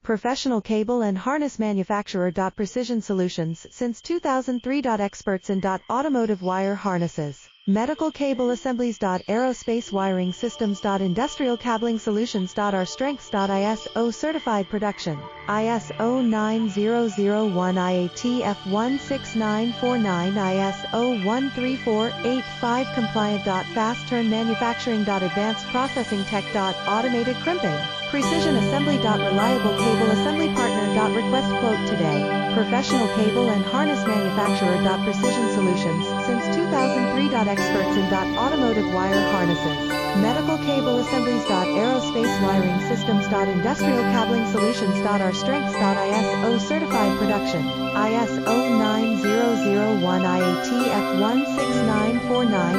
Professional cable and harness manufacturer. Precision Solutions since 2003. Experts in automotive wire harnesses, medical cable assemblies. Aerospace wiring systems. Industrial cabling solutions. Our strengths. ISO certified production, ISO 9001, IATF 16949, ISO 13485 compliant. Fast turn manufacturing. Advanced processing tech. Automated crimping, precision assembly. Reliable cable assembly partner. Request quote today. Professional cable and harness manufacturer. Precision Solutions since 2003. Experts in automotive wire harnesses, medical cable assemblies. Aerospace wiring systems. Industrial cabling solutions. Our strengths. ISO certified production, ISO 9001, IATF 16949.